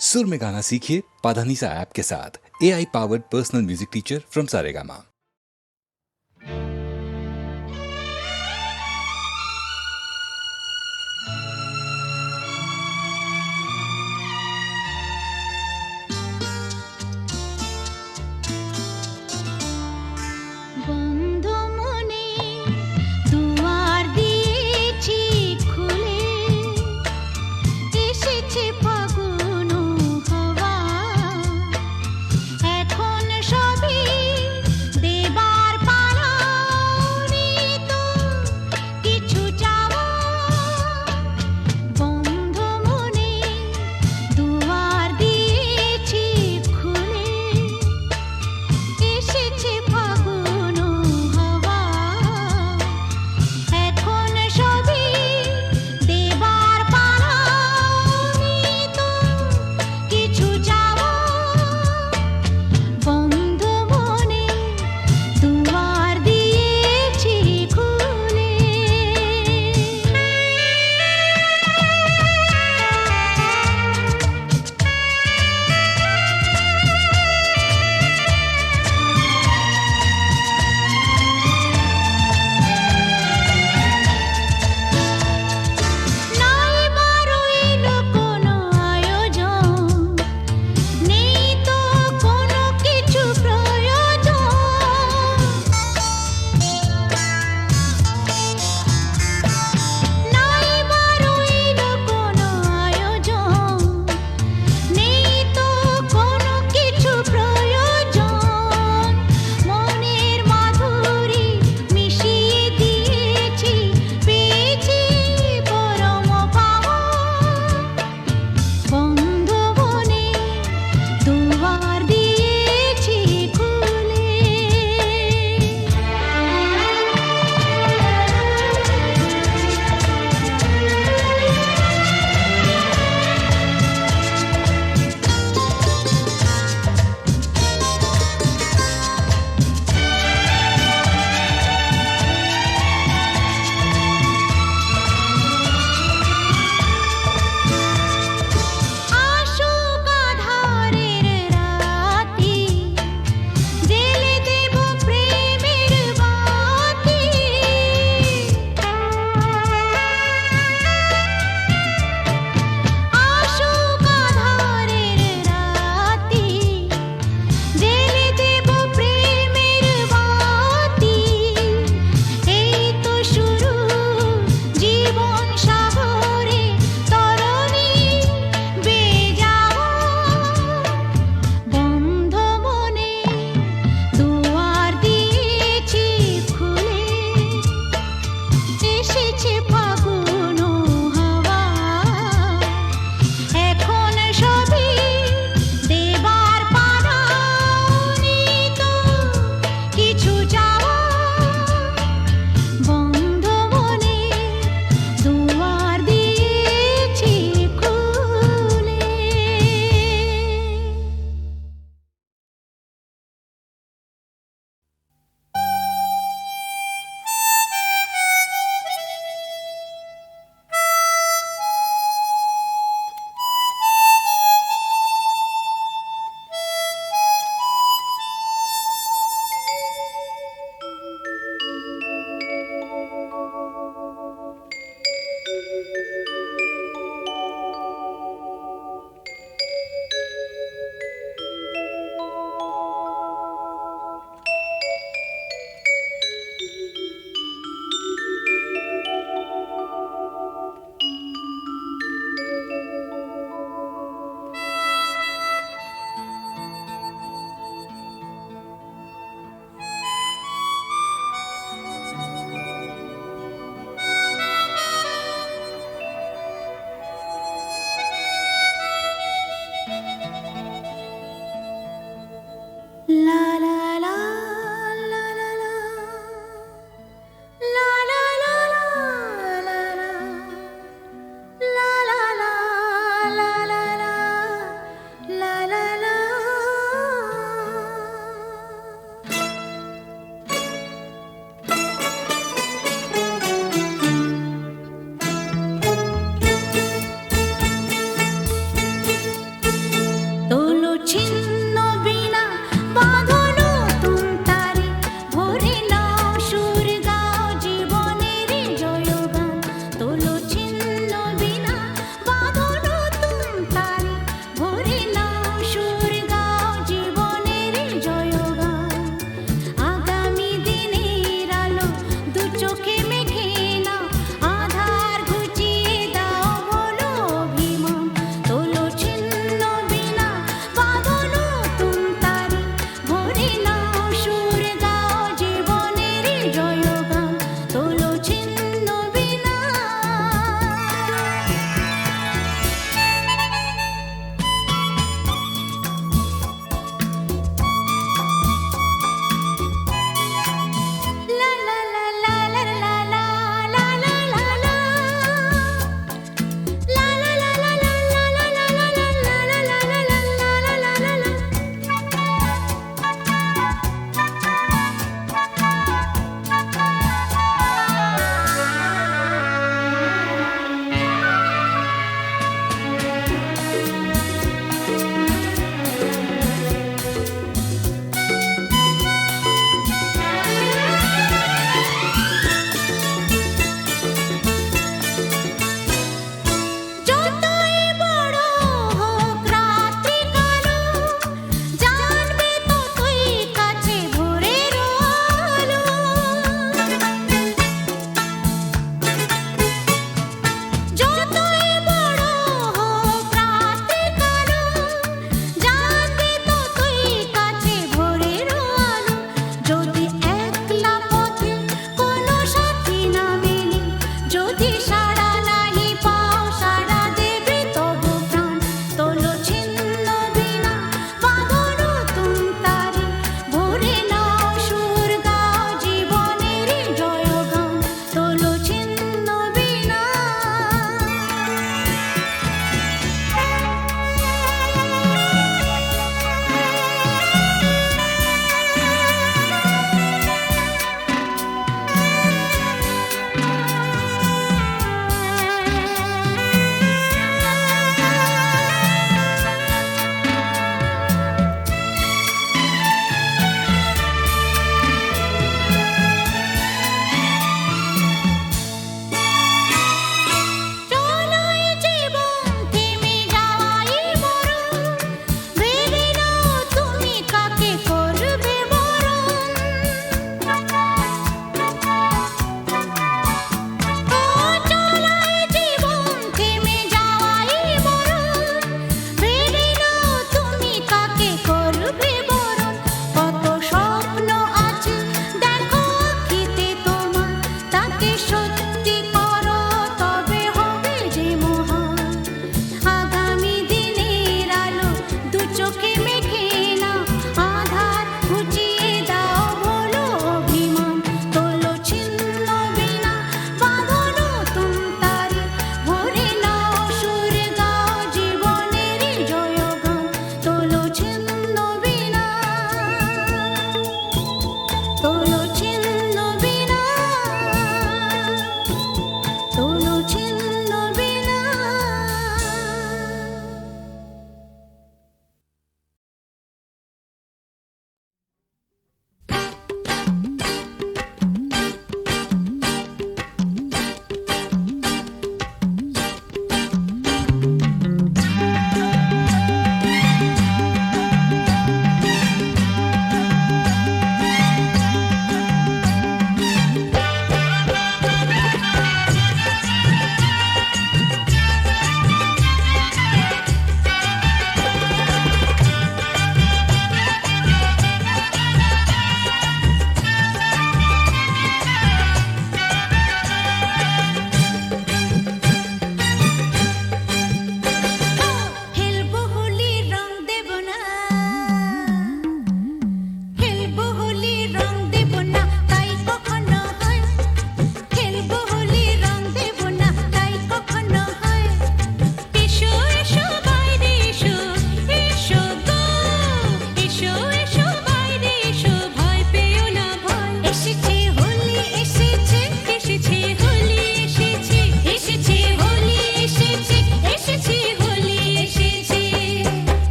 सुर में गाना सीखिए पाधानीसा ऐप के साथ। AI powered personal music teacher from Saregama.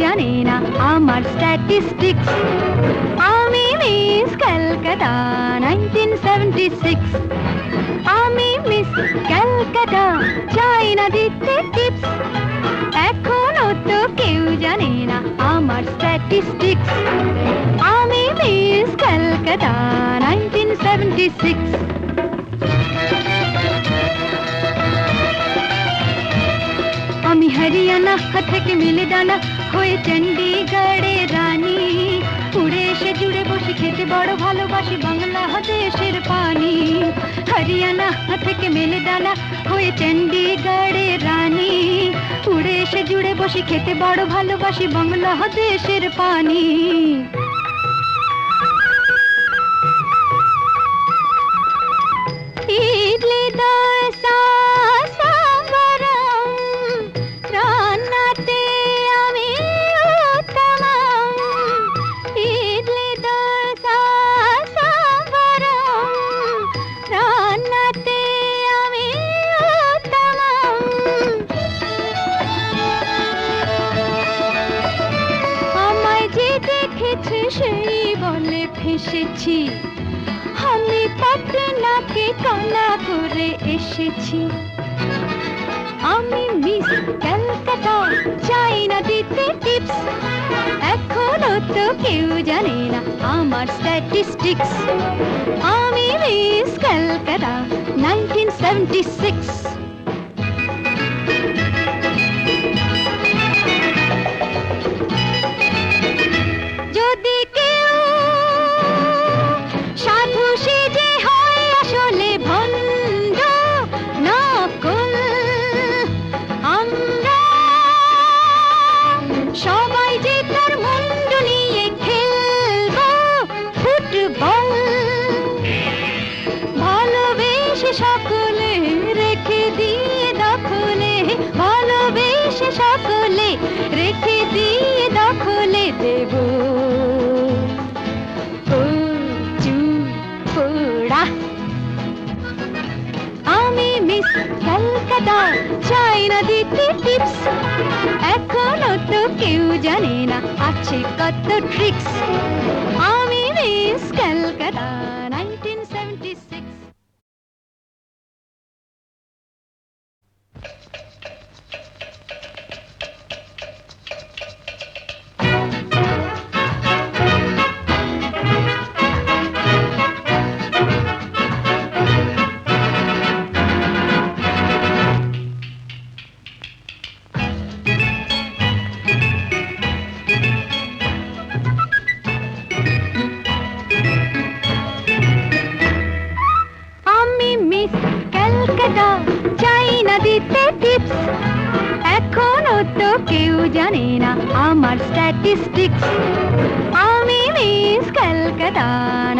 জানে না আমার স্ট্যাটিস্টিক্স। আমি মিস ক্যালকাটা 1976। আমি মিস ক্যালকাটা, চাই না দিতে টিপস। এখনো তো কেউ জানে না আমার স্ট্যাটিস্টিক্স। আমি মিস ক্যালকাটা 1976। আমি হরিয়ানা থেকে মিলে ডানা হয়ে চণ্ডীগড়ের রানী, উড়ে এসে জুড়ে বসে খেতে বড় ভালোবাসি বাংলাদেশের পানি। হরিয়ানা থেকে মেলে ডানা হয়ে চণ্ডীগড়ের রানী, উড়ে এসে জুড়ে বসে খেতে বড় ভালোবাসি বাংলাদেশের পানি। ইডলি দোসা সাম্বারম, রান্নাতে আমি উত্তমম। ইডলি দোসা সাম্বারম, রান্নাতে আমি উত্তমম। আমায় যে দেখেছে সেই বলে ফেসেছি, আমি পাটনাকে কানা করে এসেছি। আমি মিস ক্যালকাটা, চাই না দিতে টিপস, এখনো তো কেউ জানে না আমার স্ট্যাটিস্টিক্স। আমি মিস ক্যালকাটা 1976। যদি কেউ সাধু সেজে হয় আসলে ভণ্ড নকল, আমরা সবাই যে তার মুন্ড নিয়ে খেলবো ফুটবল। ভালোবেসে সকলে রেখে দিয়ে দখলে, ভালোবেসে সকলে রেখে দিয়ে দখলে দেব পোড়া। আমি মিস ক্যালকাটা, চাই না দিতে টিপস, এখনো তো কেউ জানে না আছে কত ট্রিক্স। আমি মিস ক্যালকাটা 1976। চাই না দিতে টিপস, এখনো তো কেউ জানে না আমার স্ট্যাটিস্টিক্স। আমি মিস ক্যালকাটা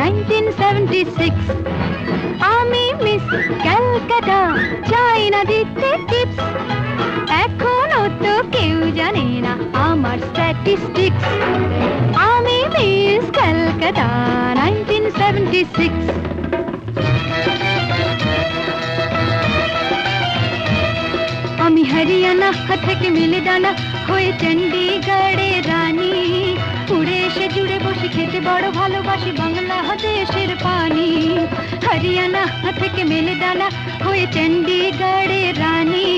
1976। আমি মিস ক্যালকাটা, চাই না দিতে টিপস, এখনো তো কেউ জানে না আমার স্ট্যাটিস্টিক্স। আমি মিস ক্যালকাটা 1976। আমি হরিয়ানা থেকে মিলে ডানা হয়ে চণ্ডীগড়ের রানী, উড়ে এসে জুড়ে বসে খেতে বড় ভালোবাসি বাংলাদেশের পানি। হরিয়ানা থেকে মেলে ডানা হয়ে চণ্ডীগড়ের রানী,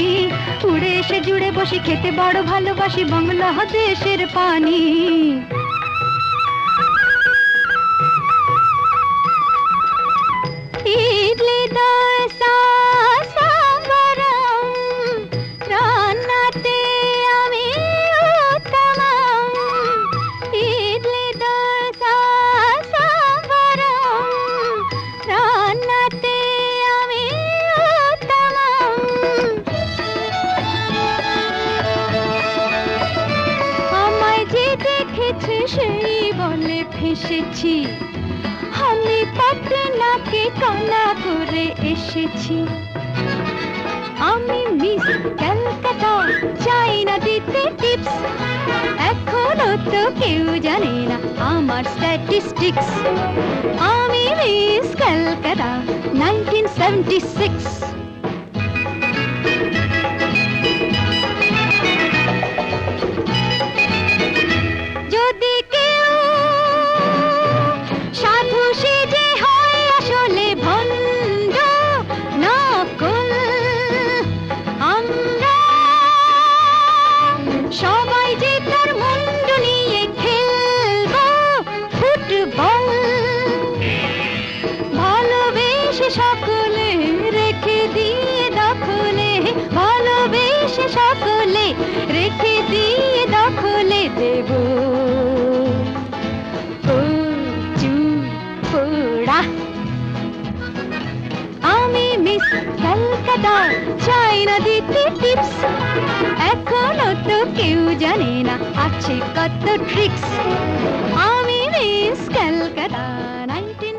উড়ে এসে জুড়ে বসে খেতে বড় ভালোবাসি বাংলাদেশের পানি। ইডলি দোসা সাম্বারম, রান্নাতে আমি উত্তমম। ইডলি দোসা সাম্বারম, রান্নাতে আমি উত্তমম। আমায় যে দেখেছে সেই বলে ফেসেছি, আমি পাটনাকে কানা করে এসেছি। আমি মিস ক্যালকাটা, চাই না দিতে টিপস, এখনো তো কেউ জানে না আমার স্ট্যাটিস্টিক্স। আমি মিস ক্যালকাটা 1976। যদি কেউ সাধু সেজে হয় আসলে ভণ্ড নকল, আমরা সবাই যে তার মুন্ড নিয়ে খেলবো ফুটবল। ভালোবেসে সকলে রেখে চাই না দিতে টিপস, এখনো তো কেউ জানে না আছে কত ট্রিক্স। আমি মিস ক্যালকাটা 19